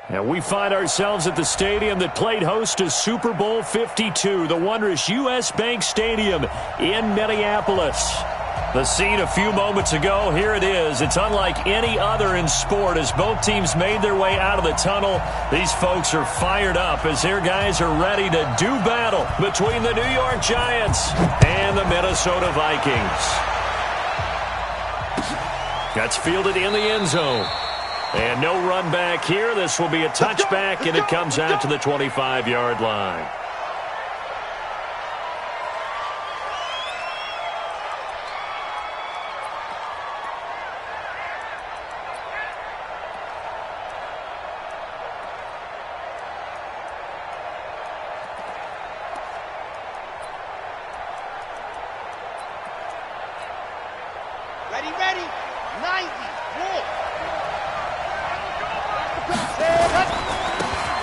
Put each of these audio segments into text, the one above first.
And we find ourselves at the stadium that played host to Super Bowl 52, the wondrous U.S. Bank Stadium in Minneapolis. The scene a few moments ago, here it is. It's unlike any other in sport as both teams made their way out of the tunnel. These folks are fired up as their guys are ready to do battle between the New York Giants and the Minnesota Vikings. That's fielded in the end zone. And no run back here. This will be a touchback, and it comes out to the 25-yard line. Ready, 90, walk.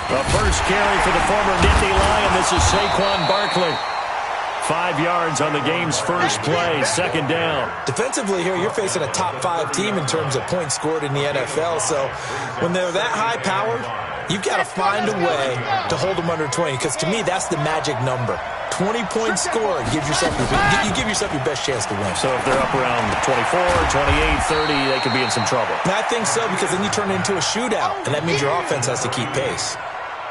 The first carry for the former Nittany Lion. This is Saquon Barkley. 5 yards on the game's first play, second down. Defensively here, you're facing a top-5 team in terms of points scored in the NFL. So when they're that high-powered, you've got to find a way to hold them under 20, because to me, that's the magic number. 20 points scored, you give yourself your best chance to win. So if they're up around 24, 28, 30, they could be in some trouble. And I think so, because then you turn it into a shootout, and that means your offense has to keep pace.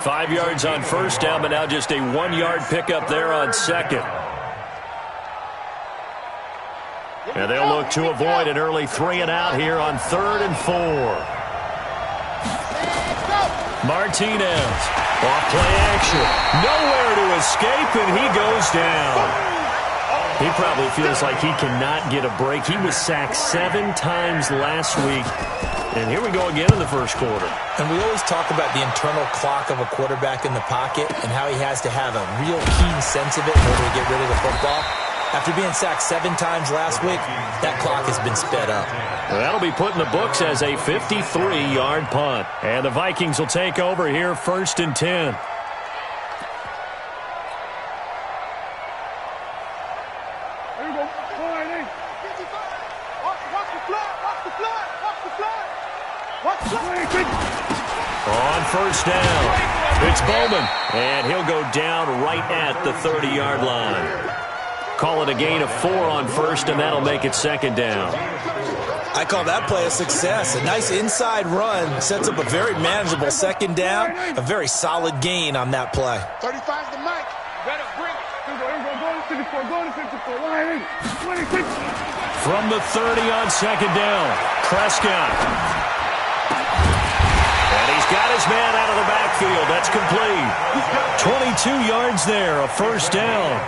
5 yards on first down, but now just a 1-yard pickup there on second. And they'll look to avoid an early 3-and-out here on 3rd and 4. Martinez, off play action, nowhere to escape, and he goes down. He probably feels like he cannot get a break. He was sacked 7 times last week, and here we go again in the first quarter. And we always talk about the internal clock of a quarterback in the pocket and how he has to have a real keen sense of it in order to get rid of the football. After being sacked 7 times last week, that clock has been sped up. Well, that'll be put in the books as a 53-yard punt. And the Vikings will take over here, 1st and 10. On first down, it's Bowman, and he'll go down right at the 30-yard line. Call it a gain of 4 on first, and that'll make it 2nd down. I call that play a success. A nice inside run sets up a very manageable 2nd down, a very solid gain on that play. 35's the mic. Better bring it. From the 30 on 2nd down, Prescott. And he's got his man out of the backfield. That's complete. 22 yards there, a 1st down.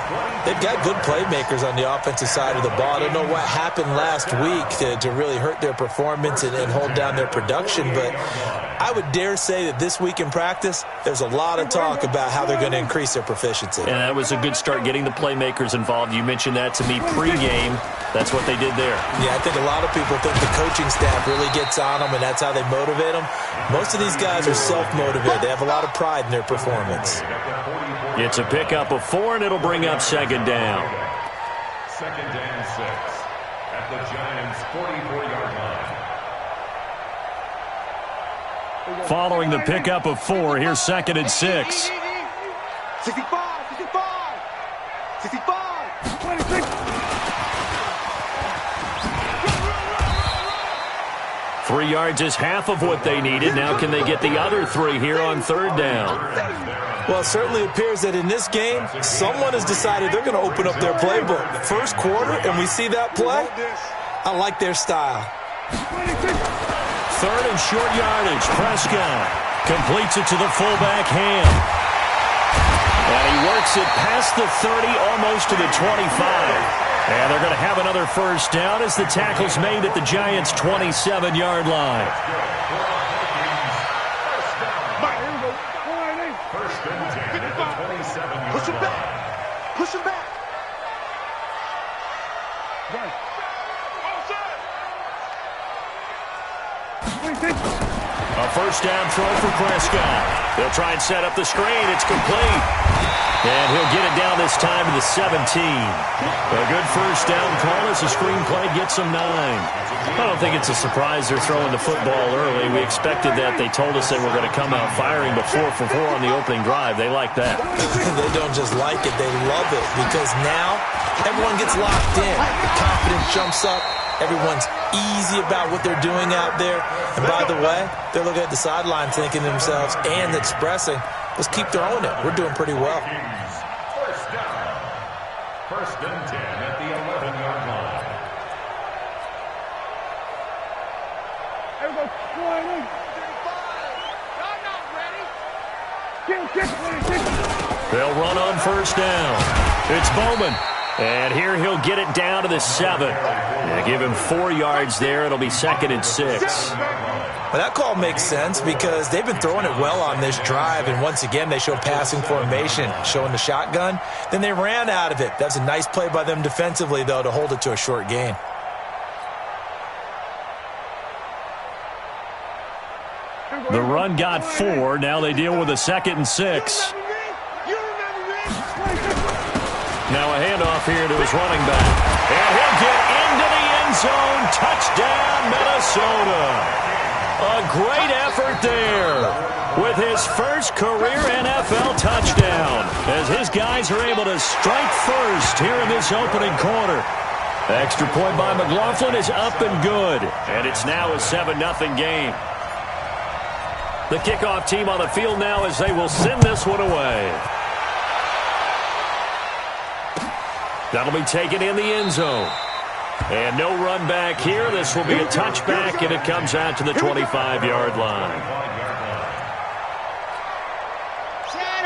They've got good playmakers on the offensive side of the ball. I don't know what happened last week to really hurt their performance and hold down their production, but I would dare say that this week in practice, there's a lot of talk about how they're going to increase their proficiency. And that was a good start, getting the playmakers involved. You mentioned that to me pregame. That's what they did there. Yeah, I think a lot of people think the coaching staff really gets on them, and that's how they motivate them. Most of these guys are self-motivated. They have a lot of pride in their performance. It's a pickup of 4, and it'll bring up 2nd down. 2nd and 6 at the Giants' 44-yard line. Following the pickup of 4, here's 2nd and 6. 65, 26. 3 yards is half of what they needed. Now can they get the other 3 here on 3rd down? Well, it certainly appears that in this game, someone has decided they're going to open up their playbook. First quarter, and we see that play. I like their style. 3rd and short yardage. Prescott completes it to the fullback Ham. And he works it past the 30, almost to the 25. And they're going to have another 1st down as the tackle's made at the Giants' 27-yard line. Push him back. Push him back. A first down throw for Prescott. They'll try and set up the screen. It's complete. And he'll get it down this time to the 17. A good first down call as the screenplay gets him 9. I don't think it's a surprise they're throwing the football early. We expected that. They told us they were going to come out firing, but 4 for 4 on the opening drive. They like that. They don't just like it. They love it because now everyone gets locked in. The confidence jumps up. Everyone's easy about what they're doing out there. And by the way, they're looking at the sideline thinking to themselves and expressing, let's keep throwing it. We're doing pretty well. First down. First and 10 at the 11-yard line. There we go. 20. 35. They'll run on first down. It's Bowman. And here he'll get it down to the 7. Yeah, give him 4 yards there. It'll be 2nd and 6. Well, that call makes sense because they've been throwing it well on this drive, and once again they show passing formation, showing the shotgun. Then they ran out of it. That's a nice play by them defensively, though, to hold it to a short gain. The run got 4. Now they deal with a 2nd and 6. Now a handoff here to his running back. And he'll get into the end zone. Touchdown, Minnesota. A great effort there with his first career NFL touchdown as his guys are able to strike first here in this opening quarter. Extra point by McLaughlin is up and good. And it's now a 7-0 game. The kickoff team on the field now as they will send this one away. That'll be taken in the end zone. And no run back here. This will be a touchback, and it comes out to the 25-yard line.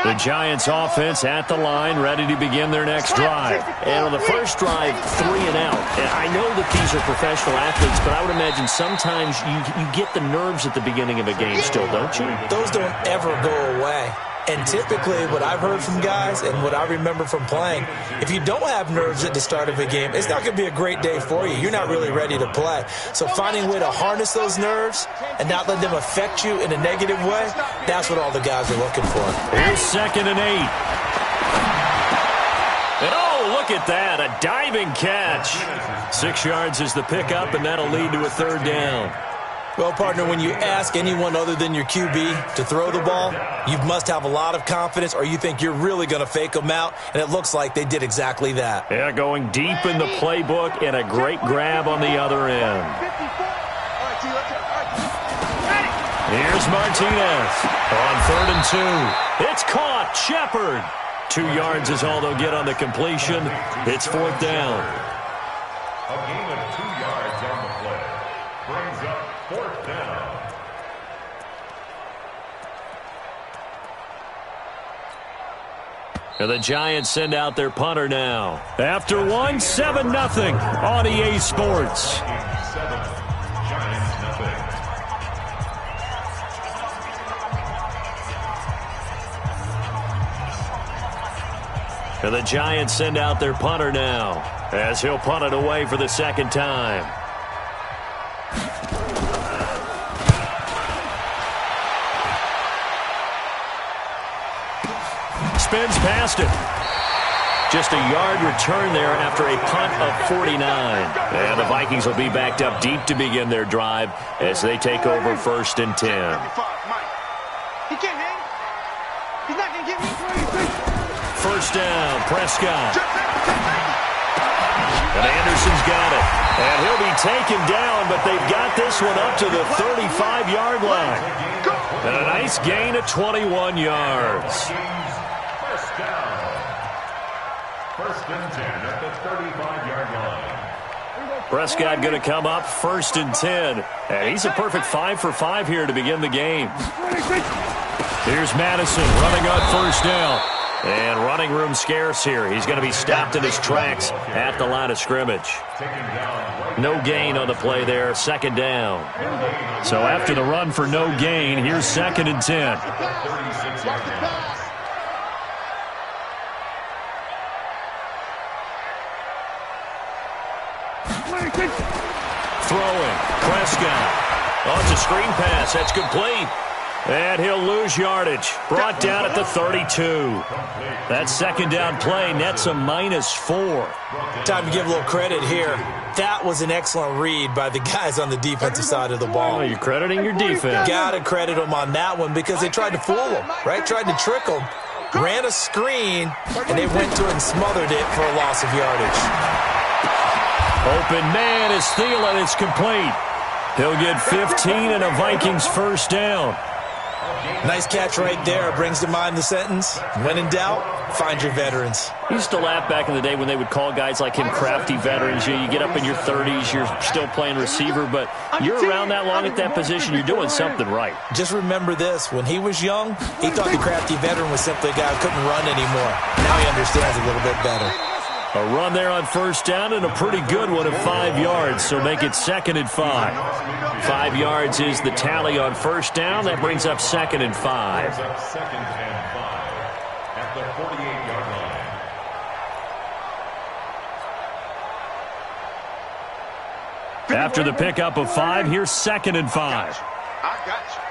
The Giants offense at the line, ready to begin their next drive. And on the first drive, 3 and out. And I know that these are professional athletes, but I would imagine sometimes you get the nerves at the beginning of a game still, don't you? Those don't ever go away. And typically, what I've heard from guys and what I remember from playing, if you don't have nerves at the start of a game, it's not going to be a great day for you. You're not really ready to play. So finding a way to harness those nerves and not let them affect you in a negative way, that's what all the guys are looking for. Here's 2nd and 8. And oh, look at that, a diving catch. 6 yards is the pickup, and that'll lead to a 3rd down. Well, partner, when you ask anyone other than your QB to throw the ball, you must have a lot of confidence or you think you're really going to fake them out, and it looks like they did exactly that. Yeah, going deep in the playbook and a great grab on the other end. Here's Martinez on 3rd and 2. It's caught. Shepard. 2 yards is all they'll get on the completion. It's 4th down. A gain of 2 yards on the play. Brings up 4th down. And the Giants send out their punter now. After 1, 7-0 on EA Sports. 7, Giants nothing. And the Giants send out their punter now as he'll punt it away for the 2nd time. Spins past it. Just a yard return there after a punt of 49. And the Vikings will be backed up deep to begin their drive as they take over 1st and 10. He can't hang. He's not going to get me. First down, Prescott. And Anderson's got it. And he'll be taken down, but they've got this one up to the 35-yard line. And a nice gain of 21 yards. First down. 1st and 10 at the 35-yard line. Prescott going to come up 1st and 10. And he's a perfect 5 for 5 here to begin the game. Here's Madison running on first down. And running room scarce here. He's going to be stopped in his tracks at the line of scrimmage. No gain on the play there. 2nd down. So after the run for no gain, here's 2nd and 10. Throwing. Prescott. Oh, it's a screen pass. That's complete. And he'll lose yardage. Brought down at the 32. That second down play nets a -4. Time to give a little credit here. That was an excellent read by the guys on the defensive side of the ball. Oh, you're crediting your defense. Got to credit them on that one because they tried to fool them, right? Tried to trick them. Ran a screen, and they went to it and smothered it for a loss of yardage. Open man is Thielen. It's complete. He'll get 15 and a Vikings first down. Nice catch right there. Brings to mind the sentence, when in doubt, find your veterans. I used to laugh back in the day when they would call guys like him crafty veterans. You get up in your 30s, you're still playing receiver, but you're around that long at that position, you're doing something right. Just remember this. When he was young, he thought the crafty veteran was simply a guy who couldn't run anymore. Now he understands a little bit better. A run there on first down and a pretty good one of 5 yards, so make it 2nd and 5. 5 yards is the tally on first down. That brings up 2nd and 5. Second and 5 at the 48-yard line. After the pickup of 5, here's 2nd and 5. I got you.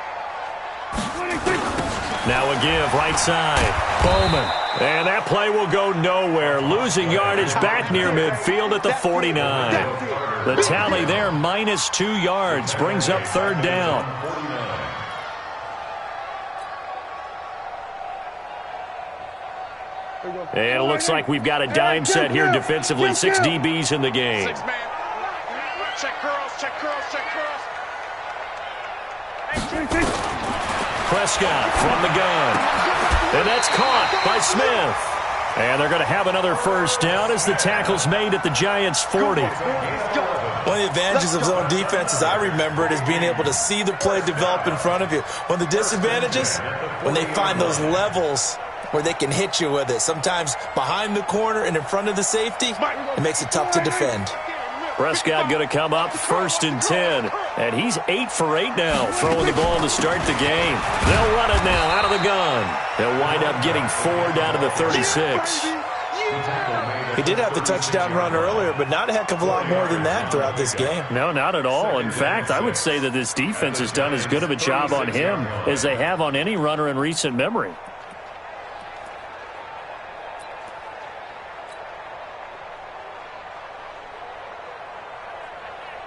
Now a give, right side. Bowman. And that play will go nowhere. Losing yardage back near midfield at the 49. The tally there, -2 yards. Brings up 3rd down. And it looks like we've got a dime set here defensively. 6 DBs in the game. Check girls, check girls, check girls. Prescott from the gun. And that's caught by Smith. And they're going to have another first down as the tackle's made at the Giants' 40. One of the advantages of zone defense, as I remember it, is being able to see the play develop in front of you. One of the disadvantages, when they find those levels where they can hit you with it, sometimes behind the corner and in front of the safety, it makes it tough to defend. Prescott going to come up 1st and 10. And he's 8 for 8 now, throwing the ball to start the game. They'll run it now out of the gun. They'll wind up getting 4 down to the 36. He did have the touchdown run earlier, but not a heck of a lot more than that throughout this game. No, not at all. In fact, I would say that this defense has done as good of a job on him as they have on any runner in recent memory.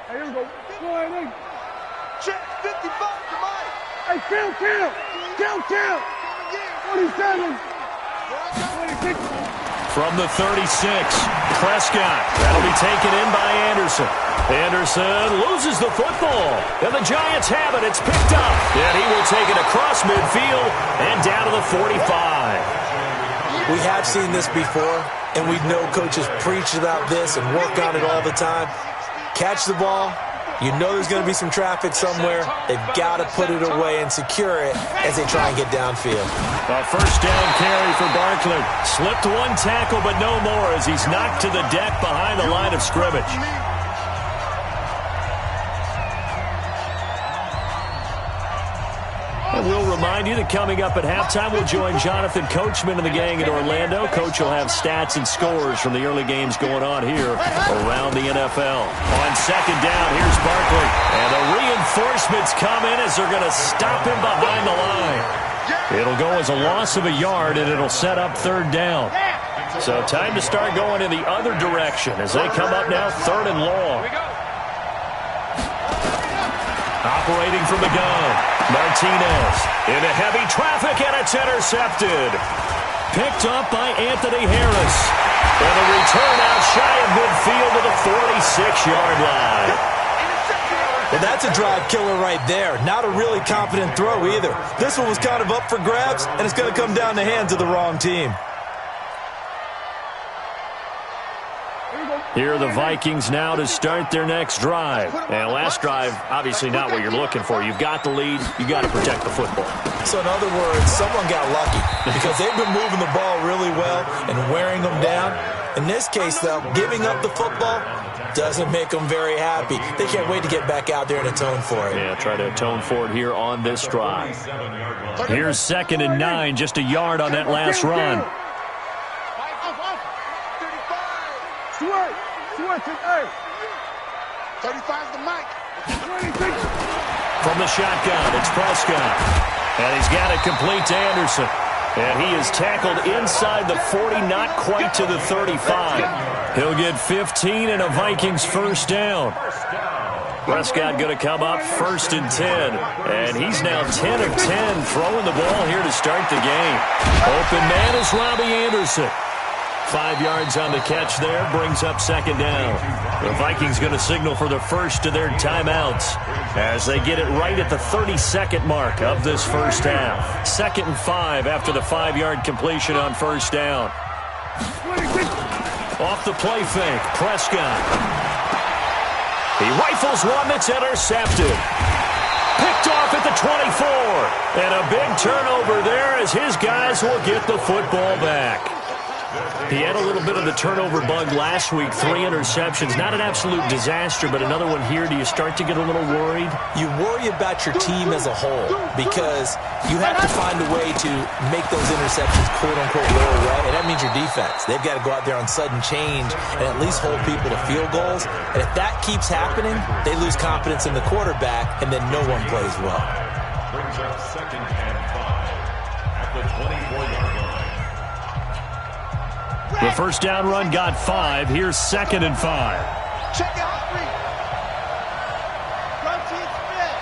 Here we go. Check 55 to Mike. Hey, count. 47. 26. From the 36, Prescott. That'll be taken in by Anderson. Anderson loses the football. And the Giants have it. It's picked up. And he will take it across midfield and down to the 45. We have seen this before, and we know coaches preach about this and work on it all the time. Catch the ball. You know there's going to be some traffic somewhere. They've got to put it away and secure it as they try and get downfield. A first down carry for Barkley. Slipped one tackle, but no more as he's knocked to the deck behind the line of scrimmage. And we'll remind you that coming up at halftime, we'll join Jonathan Coachman and the gang in Orlando. Coach will have stats and scores from the early games going on here around the NFL. On second down, here's Barkley. And the reinforcements come in as they're going to stop him behind the line. It'll go as a loss of a yard, and it'll set up 3rd down. So time to start going in the other direction as they come up now 3rd and long. Operating from the gun, Martinez into heavy traffic, and it's intercepted. Picked up by Anthony Harris. And a return out shy of midfield to the 46-yard line. Well, that's a drive killer right there. Not a really confident throw either. This one was kind of up for grabs, and it's going to come down the hands of the wrong team. Here are the Vikings now to start their next drive. And last drive, obviously not what you're looking for. You've got the lead. You've got to protect the football. So in other words, someone got lucky because they've been moving the ball really well and wearing them down. In this case, though, giving up the football doesn't make them very happy. They can't wait to get back out there and atone for it. Yeah, try to atone for it here on this drive. Here's 2nd and 9, just a yard on that last run. 35's the mic. From the shotgun, it's Prescott. And he's got it complete to Anderson. And he is tackled inside the 40, not quite to the 35. He'll get 15 and a Vikings first down. Prescott going to come up 1st and 10. And he's now 10 of 10 throwing the ball here to start the game. Open man is Robbie Anderson. 5 yards on the catch there, brings up 2nd down. The Vikings going to signal for the first of their timeouts as they get it right at the 32nd mark of this first half. 2nd and 5 after the 5-yard completion on 1st down. Off the play fake, Prescott. He rifles one that's intercepted. Picked off at the 24. And a big turnover there as his guys will get the football back. He had a little bit of the turnover bug last week, 3 interceptions. Not an absolute disaster, but another one here. Do you start to get a little worried? You worry about your team as a whole because you have to find a way to make those interceptions quote-unquote go away, and that means your defense. They've got to go out there on sudden change and at least hold people to field goals. And if that keeps happening, they lose confidence in the quarterback, and then no one plays well. Brings up 2nd and 5 at the 24-yard line. The first down run got 5. Here's 2nd and 5. Check out 3. Run team split.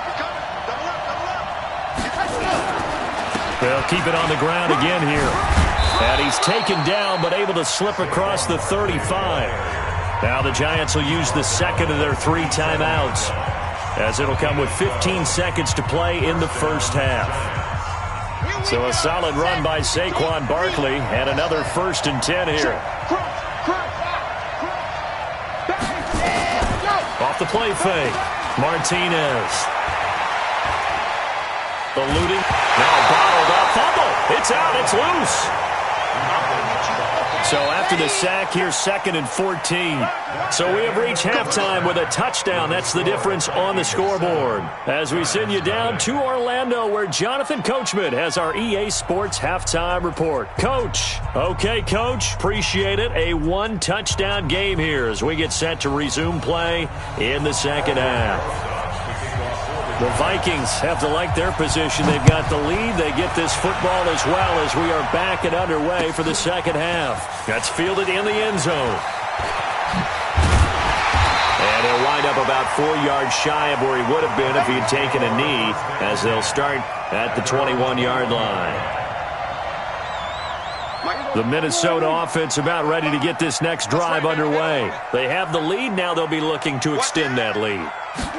You're coming. Double up. They'll keep it on the ground again here. And he's taken down but able to slip across the 35. Now the Giants will use the 2nd of their 3 timeouts as it'll come with 15 seconds to play in the first half. So a solid run by Saquon Barkley and another 1st and 10 here. Off the play fake, Martinez. Eluding. Now bottled up. Fumble. It's out. It's loose. So after the sack, here's 2nd and 14. So we have reached halftime with a touchdown. That's the difference on the scoreboard. As we send you down to Orlando, where Jonathan Coachman has our EA Sports halftime report. Coach. Okay, Coach. Appreciate it. A 1-touchdown game here as we get set to resume play in the second half. The Vikings have to like their position. They've got the lead. They get this football as well as we are back and underway for the second half. That's fielded in the end zone. And he'll wind up about 4 yards shy of where he would have been if he had taken a knee, as they'll start at the 21-yard line. The Minnesota offense about ready to get this next drive underway. They have the lead. Now they'll be looking to extend that lead.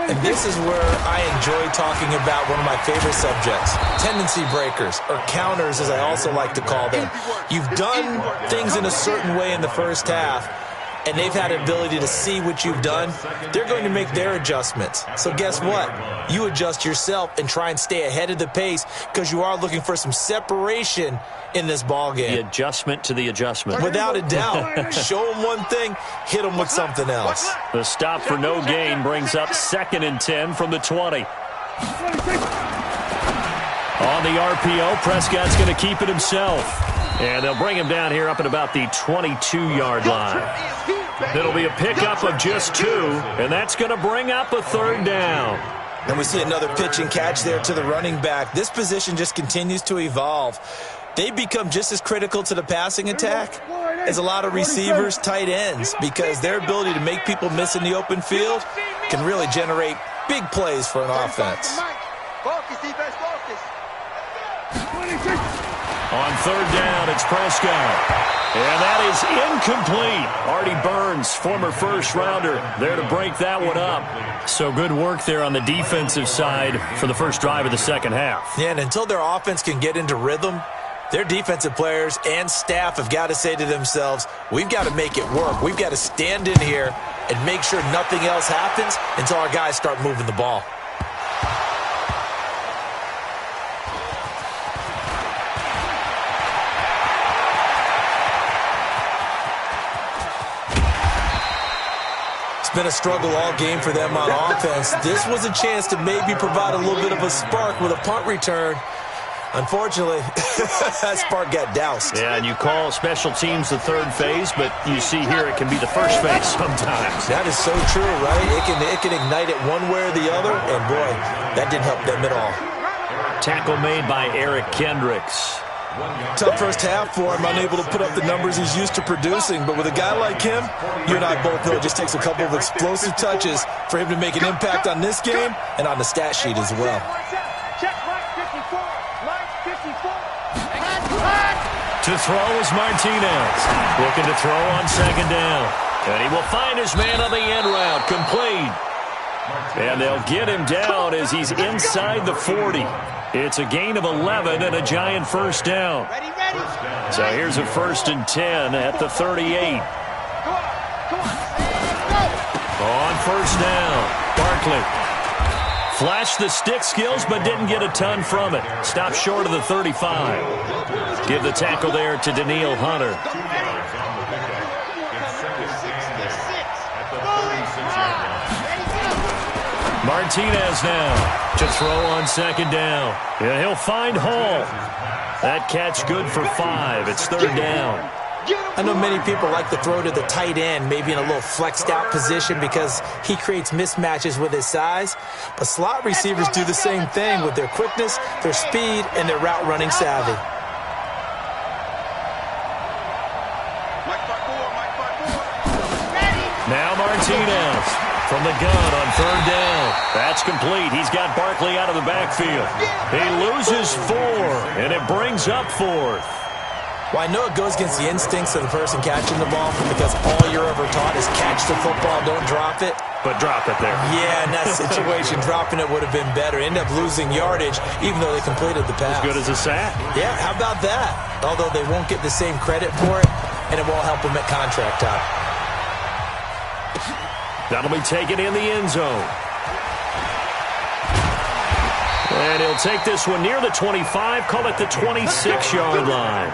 And this is where I enjoy talking about one of my favorite subjects, tendency breakers, or counters as I also like to call them. You've done things in a certain way in the first half, and they've had an ability to see what you've done. They're going to make their adjustments. So guess what? You adjust yourself and try and stay ahead of the pace because you are looking for some separation in this ball game. The adjustment to the adjustment. Without a doubt. Show them one thing, hit them with something else. The stop for no gain brings up 2nd and 10 from the 20. On the RPO, Prescott's going to keep it himself. And they'll bring him down here up at about the 22-yard line. It'll be a pickup of just 2, and that's going to bring up a 3rd down. And we see another pitch and catch there to the running back. This position just continues to evolve. They become just as critical to the passing attack as a lot of receivers, tight ends, because their ability to make people miss in the open field can really generate big plays for an offense. Focus, defense, focus. On 3rd down, it's Prescott. And that is incomplete. Artie Burns, former first-rounder, there to break that one up. So good work there on the defensive side for the first drive of the second half. Yeah, and until their offense can get into rhythm, their defensive players and staff have got to say to themselves, we've got to make it work. We've got to stand in here and make sure nothing else happens until our guys start moving the ball. It's been a struggle all game for them on offense. This was a chance to maybe provide a little bit of a spark with a punt return. Unfortunately, that spark got doused. Yeah, and you call special teams the third phase, but you see here it can be the first phase sometimes. That is so true, right? It can ignite it one way or the other, and boy, that didn't help them at all. Tackle made by Eric Kendricks. Tough first half for him, unable to put up the numbers he's used to producing. But with a guy like him, you and I both know it just takes a couple of explosive touches for him to make an impact on this game and on the stat sheet as well. To throw is Martinez. Looking to throw on second down. And he will find his man on the end route. Complete. And they'll get him down as he's inside the 40. It's a gain of 11 and a giant first down. So here's a 1st and 10 at the 38. On first down, Barkley. Flashed the stick skills, but didn't get a ton from it. Stopped short of the 35. Give the tackle there to Daniil Hunter. Martinez now to throw on second down. And he'll find Hall. That catch good for 5. It's 3rd down. I know many people like to throw to the tight end, maybe in a little flexed out position because he creates mismatches with his size. But slot receivers do the same thing with their quickness, their speed, and their route running savvy. Now Martinez from the gun on 3rd down. That's complete. He's got Barkley out of the backfield. He loses 4, and it brings up 4th. Well, I know it goes against the instincts of the person catching the ball because all you're ever taught is catch the football, don't drop it. But drop it there. Yeah, in that situation, dropping it would have been better. End up losing yardage, even though they completed the pass. As good as a sack. Yeah, how about that? Although they won't get the same credit for it, and it won't help them at contract time. That'll be taken in the end zone. And he'll take this one near the 25, call it the 26-yard line.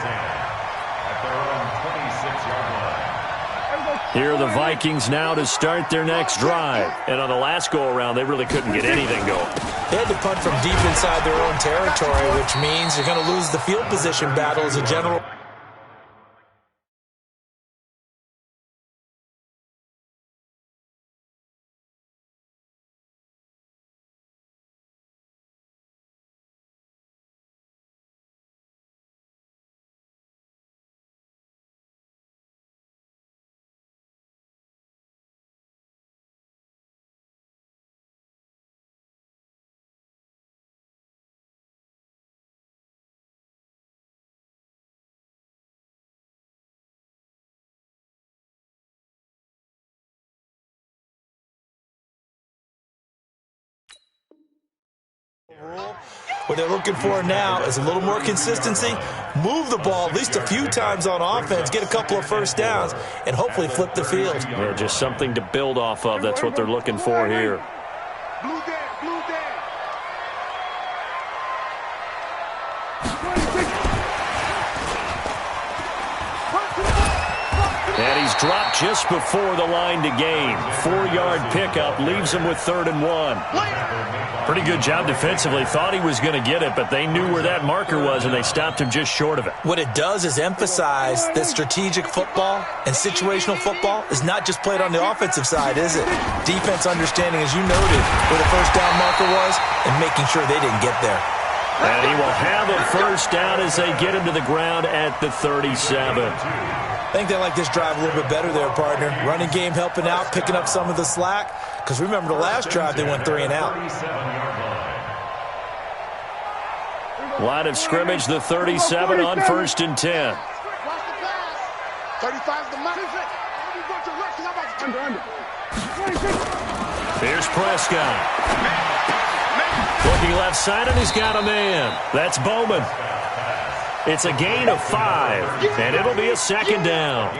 Here are the Vikings now to start their next drive. And on the last go-around, they really couldn't get anything going. They had to punt from deep inside their own territory, which means you're going to lose the field position battle as a general. What they're looking for now is a little more consistency, move the ball at least a few times on offense, get a couple of first downs, and hopefully flip the field. Yeah, just something to build off of. That's what they're looking for here. And he's dropped just before the line to gain. 4-yard pickup leaves him with 3rd and 1. Pretty good job defensively. Thought he was going to get it, but they knew where that marker was, and they stopped him just short of it. What it does is emphasize that strategic football and situational football is not just played on the offensive side, is it? Defense understanding, as you noted, where the first down marker was and making sure they didn't get there. And he will have a first down as they get him to the ground at the 37. I think they like this drive a little bit better there, partner. Running game helping out, picking up some of the slack. Because remember the last drive, they went 3 and out. Line of scrimmage, the 37 on 1st and 10. 35 the money. Here's Prescott. Looking left side, and he's got a man. That's Bowman. It's a gain of 5, and it'll be a 2nd down.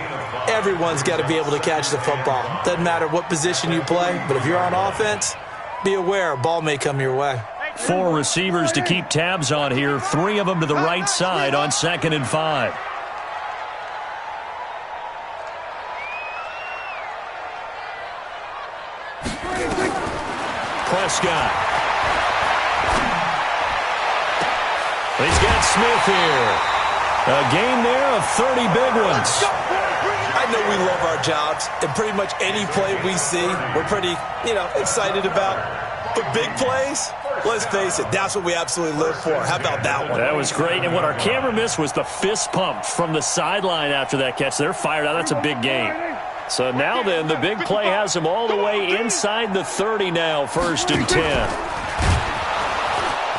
Everyone's got to be able to catch the football. Doesn't matter what position you play, but if you're on offense, be aware a ball may come your way. 4 receivers to keep tabs on here, 3 of them to the right side on 2nd and 5. Prescott. He's got Smith here. A gain there of 30 big ones. I know we love our jobs, and pretty much any play we see, we're pretty, excited about. But big plays, let's face it, that's what we absolutely live for. How about that one? That was great, and what our camera missed was the fist pump from the sideline after that catch. They're fired out. That's a big gain. So now then, the big play has him all the way inside the 30 now, 1st and 10.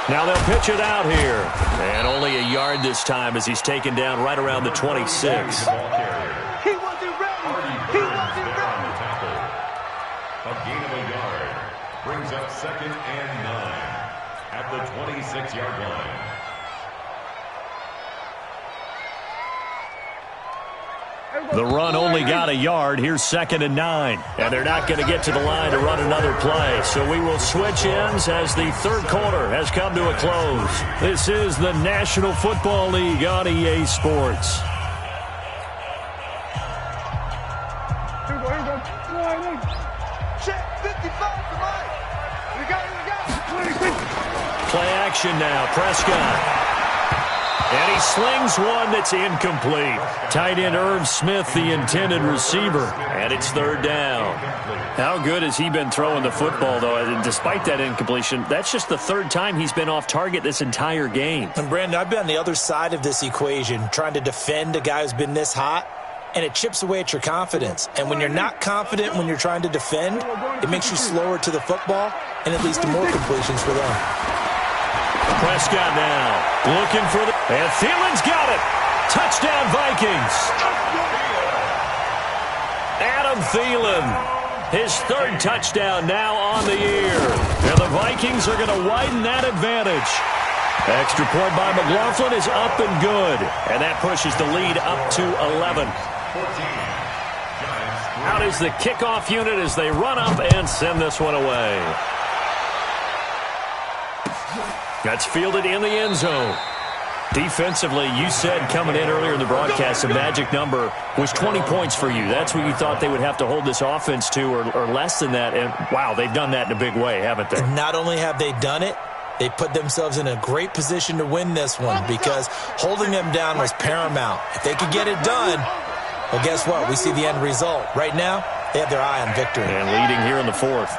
Now they'll pitch it out here. And only a yard this time as he's taken down right around the 26. He wasn't ready. He wasn't ready. A gain of a yard brings up 2nd and 9 at the 26-yard line. The run only got a yard. Here's 2nd and 9. And they're not going to get to the line to run another play. So we will switch ends as the 3rd quarter has come to a close. This is the National Football League on EA Sports. Here we go. Check 55 to Mike. We got it. Play action now. Prescott. And he slings one that's incomplete. Tight end Irv Smith, the intended receiver. And it's 3rd down. How good has he been throwing the football, though? And despite that incompletion, that's just the 3rd time he's been off target this entire game. And, Brandon, I've been on the other side of this equation, trying to defend a guy who's been this hot, and it chips away at your confidence. And when you're not confident when you're trying to defend, it makes you slower to the football, and it leads to more completions for them. Prescott now looking for the... And Thielen's got it. Touchdown, Vikings. Adam Thielen, his 3rd touchdown now on the year. And the Vikings are going to widen that advantage. Extra point by McLaughlin is up and good. And that pushes the lead up to 11. Out is the kickoff unit as they run up and send this one away. That's fielded in the end zone. Defensively, you said coming in earlier in the broadcast, the magic number was 20 points for you. That's what you thought they would have to hold this offense to or less than that. And, wow, they've done that in a big way, haven't they? And not only have they done it, they put themselves in a great position to win this one because holding them down was paramount. If they could get it done, well, guess what? We see the end result. Right now, they have their eye on victory. And leading here in the 4th.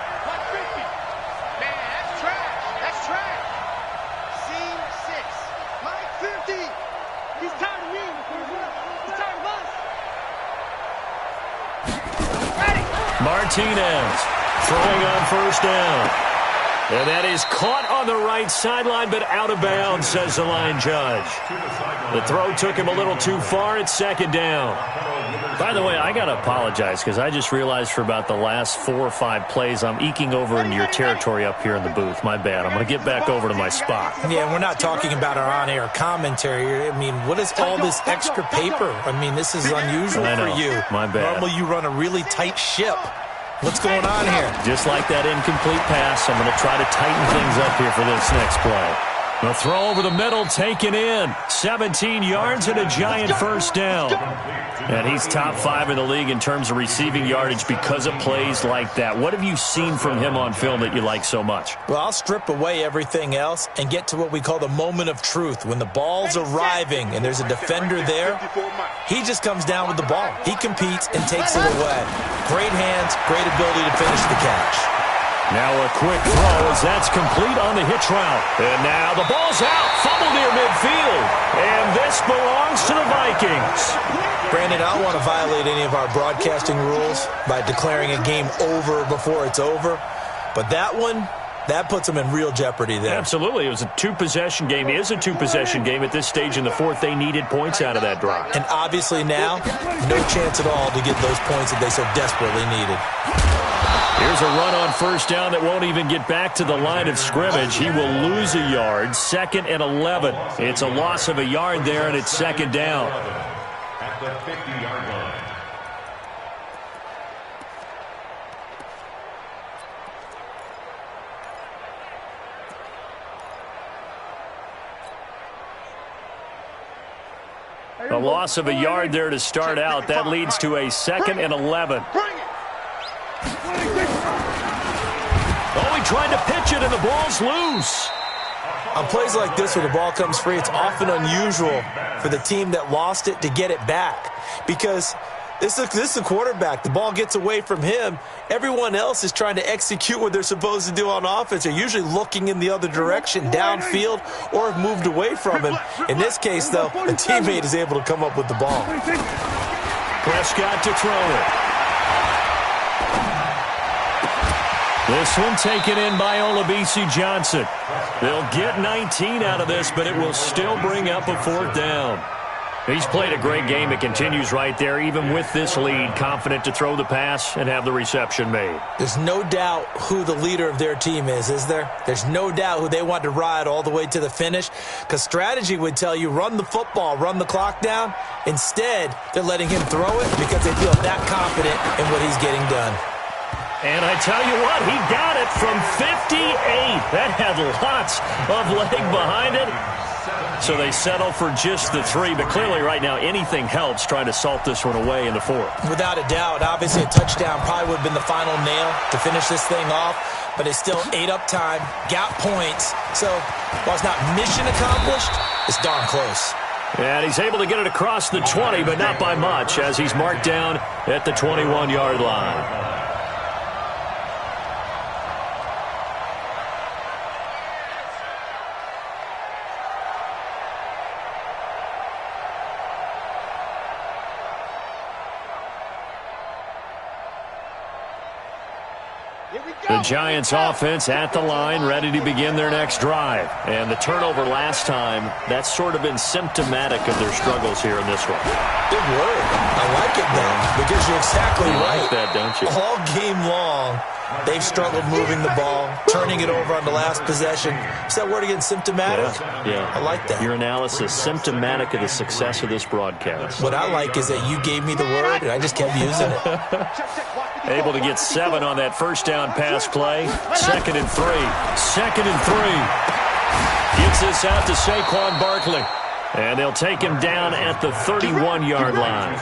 Martinez throwing on 1st down. And that is caught on the right sideline, but out of bounds, says the line judge. The throw took him a little too far. It's 2nd down. By the way, I got to apologize because I just realized for about the last 4 or 5 plays, I'm eking over into your territory up here in the booth. My bad. I'm going to get back over to my spot. Yeah, we're not talking about our on-air commentary. I mean, what is all this extra paper? I mean, this is unusual for you. My bad. Normally, you run a really tight ship. What's going on here? Just like that incomplete pass, I'm going to try to tighten things up here for this next play. The throw over the middle taken in. 17 yards and a giant 1st down. And he's top 5 in the league in terms of receiving yardage because of plays like that. What have you seen from him on film that you like so much? Well, I'll strip away everything else and get to what we call the moment of truth. When the ball's arriving and there's a defender there, he just comes down with the ball. He competes and takes it away. Great hands, great ability to finish the catch. Now a quick throw as that's complete on the hitch route. And now the ball's out. Fumble near midfield. And this belongs to the Vikings. Brandon, I don't want to violate any of our broadcasting rules by declaring a game over before it's over. But that one, that puts them in real jeopardy there. Absolutely. It was a 2-possession game. It is a 2-possession game at this stage in the 4th. They needed points out of that drive. And obviously now, no chance at all to get those points that they so desperately needed. Here's a run on 1st down that won't even get back to the line of scrimmage. He will lose a yard. 2nd and 11. It's a loss of a yard there, and it's 2nd down. At the 50-yard line. A loss of a yard there to start out. That leads to a 2nd and 11. Oh, he tried to pitch it, and the ball's loose. On plays like this where the ball comes free, it's often unusual for the team that lost it to get it back because this is a quarterback. The ball gets away from him. Everyone else is trying to execute what they're supposed to do on offense. They're usually looking in the other direction, downfield, or have moved away from him. In this case, though, a teammate is able to come up with the ball. Prescott to throw it. This one taken in by Olabisi Johnson. They'll get 19 out of this, but it will still bring up a 4th down. He's played a great game. It continues right there, even with this lead, confident to throw the pass and have the reception made. There's no doubt who the leader of their team is there? There's no doubt who they want to ride all the way to the finish, because strategy would tell you run the football, run the clock down. Instead, they're letting him throw it because they feel that confident in what he's getting done. And I tell you what, he got it from 58. That had lots of leg behind it. So they settle for just the 3, but clearly right now anything helps trying to salt this one away in the 4th. Without a doubt, obviously a touchdown probably would have been the final nail to finish this thing off, but it's still ate up time, got points. So while it's not mission accomplished, it's darn close. And he's able to get it across the 20, but not by much as he's marked down at the 21-yard line. The Giants offense at the line, ready to begin their next drive. And the turnover last time, that's sort of been symptomatic of their struggles here in this one. Big word. I like it, though, because you're exactly right. You like that, don't you? All game long, they've struggled moving the ball, turning it over on the last possession. Is that word again, symptomatic? Yeah. I like that. Your analysis, symptomatic of the success of this broadcast. What I like is that you gave me the word, and I just kept using it. Able to get 7 on that first down pass play. 2nd and 3. 2nd and 3. Gets this out to Saquon Barkley. And they'll take him down at the 31-yard line.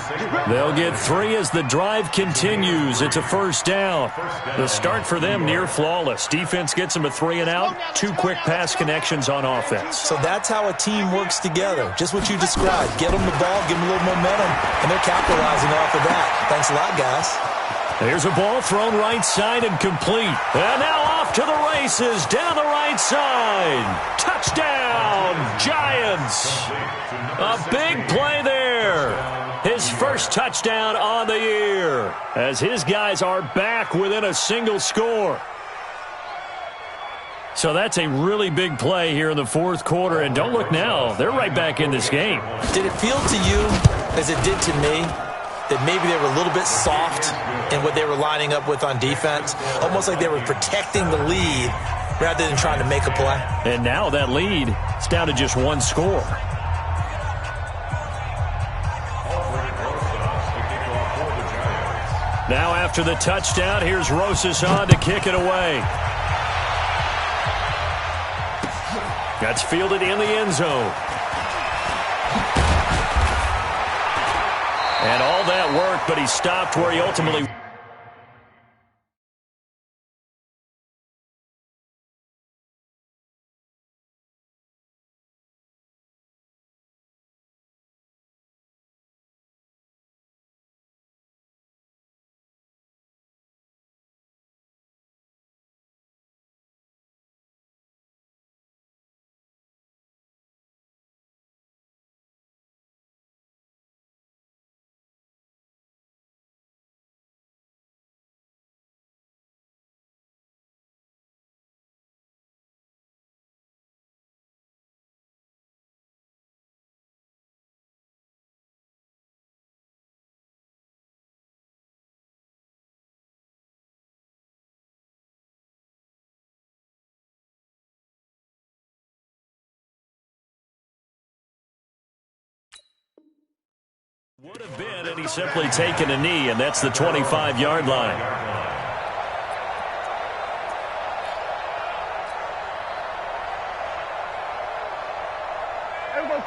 They'll get 3 as the drive continues. It's a 1st down. The start for them near flawless. Defense gets them a 3 and out. 2 quick pass connections on offense. So that's how a team works together. Just what you described. Get them the ball, give them a little momentum, and they're capitalizing off of that. Thanks a lot, guys. There's a ball thrown right side and complete. And now off to the races down the right side. Touchdown, Giants. A big play there. His first touchdown on the year as his guys are back within a single score. So that's a really big play here in the 4th quarter. And don't look now. They're right back in this game. Did it feel to you, as it did to me, that maybe they were a little bit soft in what they were lining up with on defense? Almost like they were protecting the lead rather than trying to make a play. And now that lead is down to just 1 score. Now after the touchdown, here's Rosas on to kick it away. That's fielded in the end zone. And all that work, but he stopped where he ultimately... Would have been, and he's simply taken a knee, and that's the 25-yard line.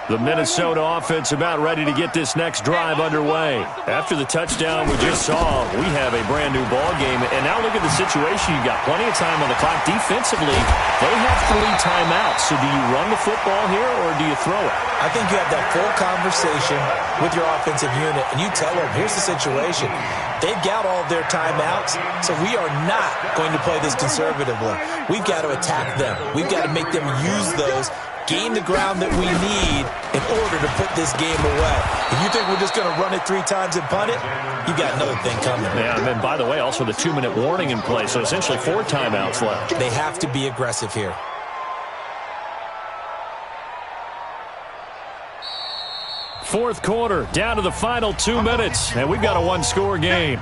The Minnesota offense about ready to get this next drive underway. After the touchdown we just saw, we have a brand new ball game. And now look at the situation. You've got plenty of time on the clock. Defensively, they have 3 timeouts. So do you run the football here or do you throw it? I think you have that full conversation with your offensive unit, and you tell them, here's the situation. They've got all of their timeouts, so we are not going to play this conservatively. We've got to attack them. We've got to make them use those, gain the ground that we need in order to put this game away. If you think we're just going to run it 3 times and punt it, you got another thing coming. Yeah, and then, by the way, also the 2-minute warning in play, so essentially 4 timeouts left. They have to be aggressive here. Fourth quarter, down to the final 2 minutes, and we've got a 1-score game.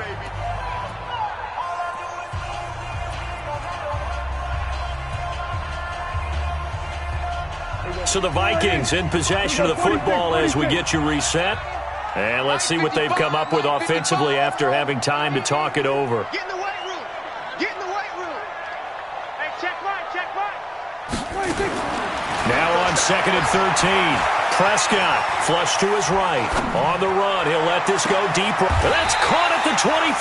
So the Vikings in possession of the football as we get you reset. And let's see what they've come up with offensively after having time to talk it over. Get in the weight room. Get in the weight room. Hey, check right, check right. Now on 2nd and 13. Prescott flush to his right. On the run, he'll let this go deep. That's caught at the 25.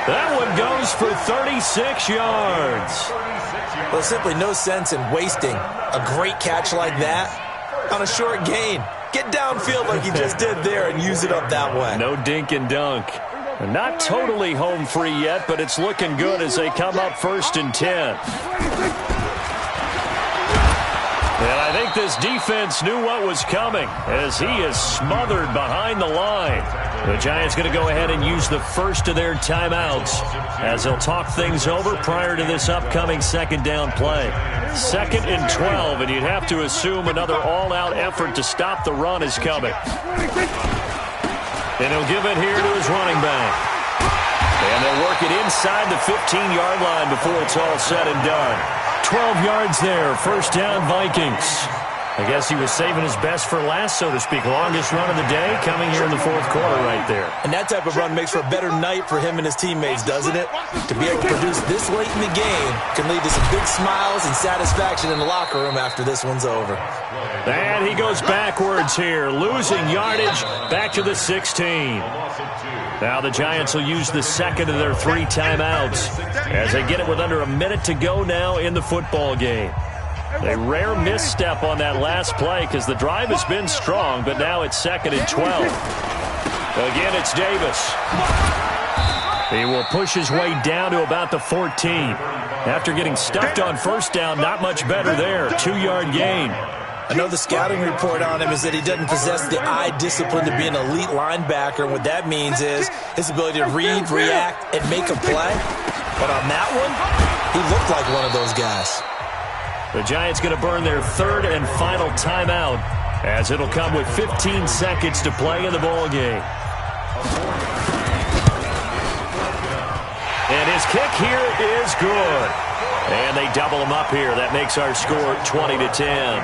That one goes for 36 yards. Well, simply no sense in wasting a great catch like that on a short gain. Get downfield like he just did there and use it up that way. No dink and dunk. Not totally home free yet, but it's looking good as they come up 1st and 10. And I think this defense knew what was coming as he is smothered behind the line. The Giants going to go ahead and use the first of their timeouts as they'll talk things over prior to this upcoming 2nd down play. 2nd and 12, and you'd have to assume another all-out effort to stop the run is coming. And he'll give it here to his running back. And they'll work it inside the 15-yard line before it's all said and done. 12 yards there, 1st down Vikings. I guess he was saving his best for last, so to speak. Longest run of the day coming here in the 4th quarter right there. And that type of run makes for a better night for him and his teammates, doesn't it? To be able to produce this late in the game can lead to some big smiles and satisfaction in the locker room after this one's over. And he goes backwards here, losing yardage back to the 16. Now the Giants will use the 2nd of their 3 timeouts as they get it with under a minute to go now in the football game. A rare misstep on that last play because the drive has been strong, but now it's 2nd and 12. Again, it's Davis. He will push his way down to about the 14. After getting stuffed on 1st down, not much better there. 2-yard gain. I know the scouting report on him is that he doesn't possess the eye discipline to be an elite linebacker. And what that means is his ability to read, react, and make a play. But on that one, he looked like one of those guys. The Giants going to burn their 3rd and final timeout as it'll come with 15 seconds to play in the ball game. And his kick here is good. And they double him up here. That makes our score 20-10.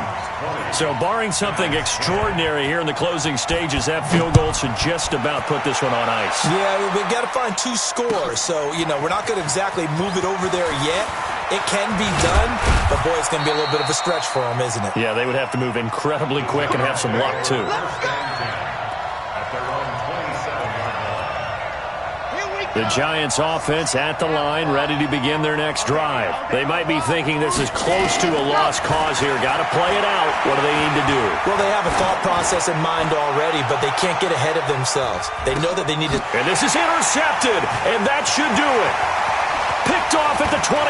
So barring something extraordinary here in the closing stages, that field goal should just about put this one on ice. Yeah, we've got to find 2 scores. So, we're not going to exactly move it over there yet. It can be done, but boy, it's going to be a little bit of a stretch for them, isn't it? Yeah, they would have to move incredibly quick and have some luck, too. The Giants offense at the line, ready to begin their next drive. They might be thinking this is close to a lost cause here. Got to play it out. What do they need to do? Well, they have a thought process in mind already, but they can't get ahead of themselves. They know that they need to... And this is intercepted, and that should do it. Picked off at the 24.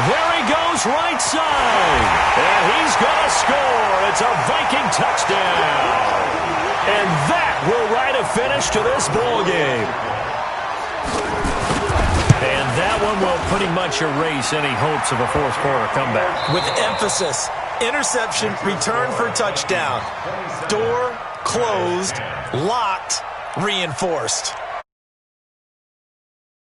There he goes, right side. And he's going to score. It's a Viking touchdown. And that will write a finish to this ball game. And that one will pretty much erase any hopes of a 4th quarter comeback. With emphasis, interception, return for touchdown. Door closed, locked, reinforced.